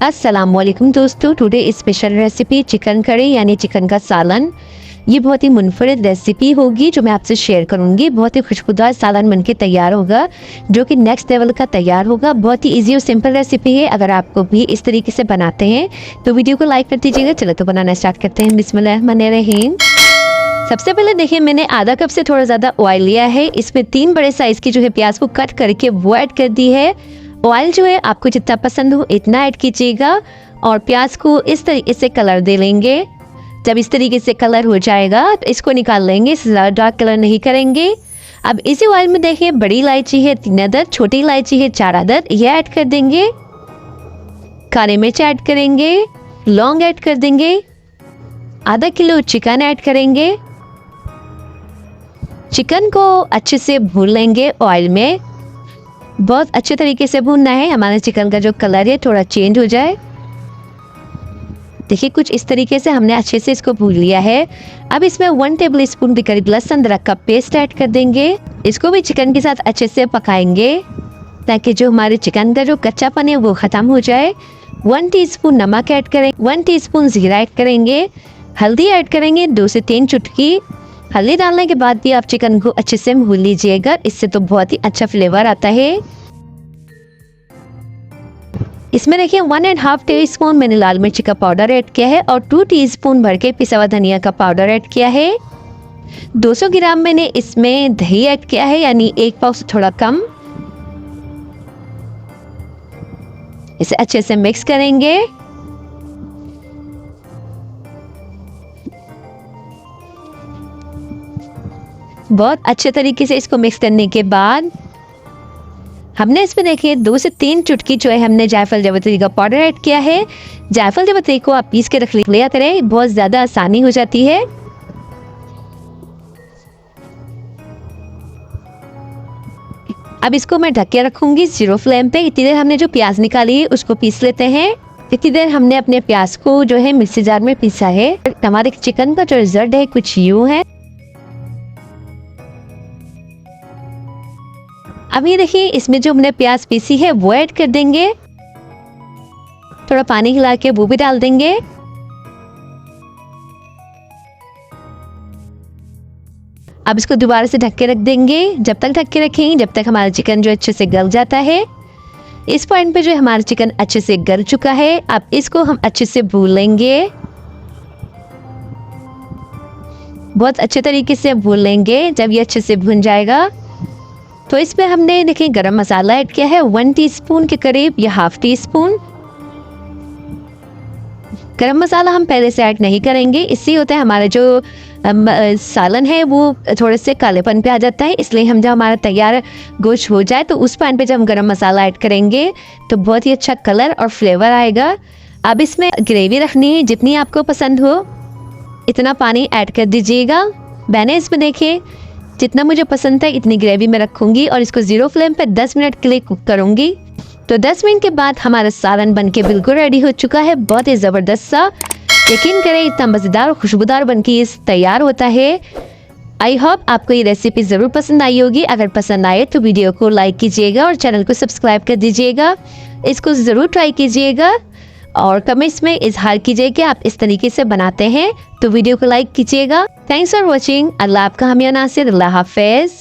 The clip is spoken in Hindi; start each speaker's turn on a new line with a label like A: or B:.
A: अस्सलाम वालेकुम दोस्तों, today special recipe chicken curry यानी चिकन का सालन। ये बहुत ही मुनफरिद रेसिपी होगी जो मैं आपसे शेयर करूंगी। बहुत ही खुशबूदार सालन बनके तैयार होगा जो कि नेक्स्ट लेवल का तैयार होगा। बहुत ही इजी और सिंपल रेसिपी है। अगर आपको भी इस तरीके से बनाते हैं तो वीडियो को लाइक कर दीजिएगा। चलो तो बनाना स्टार्ट करते हैं। बिस्मिल्लाहिर्रहमानिर्रहीम। सबसे पहले देखिए, मैंने आधा कप से थोड़ा ज़्यादा ऑयल लिया है। इसमें 3 बड़े साइज़ की जो है प्याज को कट करके वो ऐड कर दी है। ऑयल जो है आपको जितना पसंद हो इतना ऐड कीजिएगा और प्याज को इस तरीके से कलर दे लेंगे। जब इस तरीके से कलर हो जाएगा तो इसको निकाल लेंगे। इससे ज़्यादा डार्क कलर नहीं करेंगे। अब इसी ऑयल में देखिए, बड़ी इलायची है 3 अदद, छोटी इलायची है 4 अदद, ये ऐड कर देंगे। काली मिर्च ऐड करेंगे, लौंग ऐड कर देंगे, आधा किलो चिकन ऐड करेंगे। चिकन को अच्छे से भून लेंगे ऑयल में। बहुत अच्छे तरीके से भूनना है, हमारे चिकन का जो कलर है थोड़ा चेंज हो जाए। देखिए कुछ इस तरीके से हमने अच्छे से इसको भून लिया है। अब इसमें 1 टेबल स्पून के करीब लहसुन अदरक का पेस्ट ऐड कर देंगे। इसको भी चिकन के साथ अच्छे से पकाएंगे ताकि जो हमारे चिकन का जो कच्चापन है वो ख़त्म हो जाए। 1 टीस्पून नमक ऐड करें, 1 टीस्पून ज़ीरा ऐड करेंगे, हल्दी ऐड करेंगे 2 से 3 चुटकी। हल्दी डालने के बाद भी आप चिकन को अच्छे से भून लीजिएगा, इससे तो बहुत ही अच्छा फ्लेवर आता है। इसमें देखिए 1.5 टीस्पून मैंने लाल मिर्ची का पाउडर ऐड किया है और 2 टीस्पून भर के पिसा हुआ धनिया का पाउडर ऐड किया है। 200 ग्राम मैंने इसमें दही ऐड किया है, यानी 1 पाव से थोड़ा कम। इसे अच्छे से मिक्स करेंगे। बहुत अच्छे तरीके से इसको मिक्स करने के बाद हमने इसमें देखिए 2 से 3 चुटकी जो है हमने जायफल जावित्री का पाउडर ऐड किया है। जायफल जावित्री को आप पीस के रख लिया करें, बहुत ज़्यादा आसानी हो जाती है। अब इसको मैं ढक के रखूंगी 0 फ्लेम पे। इतनी देर हमने जो प्याज निकाली है उसको पीस लेते हैं। इतनी देर हमने अपने प्याज को जो है मिक्सी जार में पीसा है। हमारे चिकन का जो रिजल्ट है कुछ यूँ है। अब ये देखिए, इसमें जो हमने प्याज पीसी है वो ऐड कर देंगे। थोड़ा पानी हिला के वो भी डाल देंगे। अब इसको दोबारा से ढक के रख देंगे। जब तक ढक के रखेंगे जब तक हमारा चिकन जो अच्छे से गल जाता है। इस पॉइंट पे जो हमारा चिकन अच्छे से गल चुका है, अब इसको हम अच्छे से भून लेंगे। बहुत अच्छे तरीके से भून लेंगे। जब ये अच्छे से भून जाएगा तो इसमें हमने देखिए गरम मसाला ऐड किया है 1 टीस्पून के करीब या ½ टीस्पून। गरम मसाला हम पहले से ऐड नहीं करेंगे, इससे होता है हमारा जो सालन है वो थोड़े से कालेपन पे आ जाता है। इसलिए हम जब हमारा तैयार गोश्त हो जाए तो उस पैन पे जब हम गरम मसाला ऐड करेंगे तो बहुत ही अच्छा कलर और फ्लेवर आएगा। अब इसमें ग्रेवी रखनी है, जितनी आपको पसंद हो इतना पानी ऐड कर दीजिएगा। मैंने इसमें देखिए जितना मुझे पसंद है इतनी ग्रेवी में रखूंगी और इसको 0 फ्लेम पे 10 मिनट के लिए कुक करूंगी। तो 10 मिनट के बाद हमारा सालन बनके बिल्कुल रेडी हो चुका है। बहुत ही ज़बरदस्त सा, यकीन करें इतना मज़ेदार और खुशबूदार बनके ये तैयार होता है। आई होप आपको ये रेसिपी ज़रूर पसंद आई होगी। अगर पसंद आए तो वीडियो को लाइक कीजिएगा और चैनल को सब्सक्राइब कर दीजिएगा। इसको ज़रूर ट्राई कीजिएगा और कमेंट्स में इजहार कीजिए कि आप इस तरीके से बनाते हैं। तो वीडियो को लाइक कीजिएगा। Thanks for watching. अल्लाह आपका हमिया नासिर। अल्लाह हाफिज़।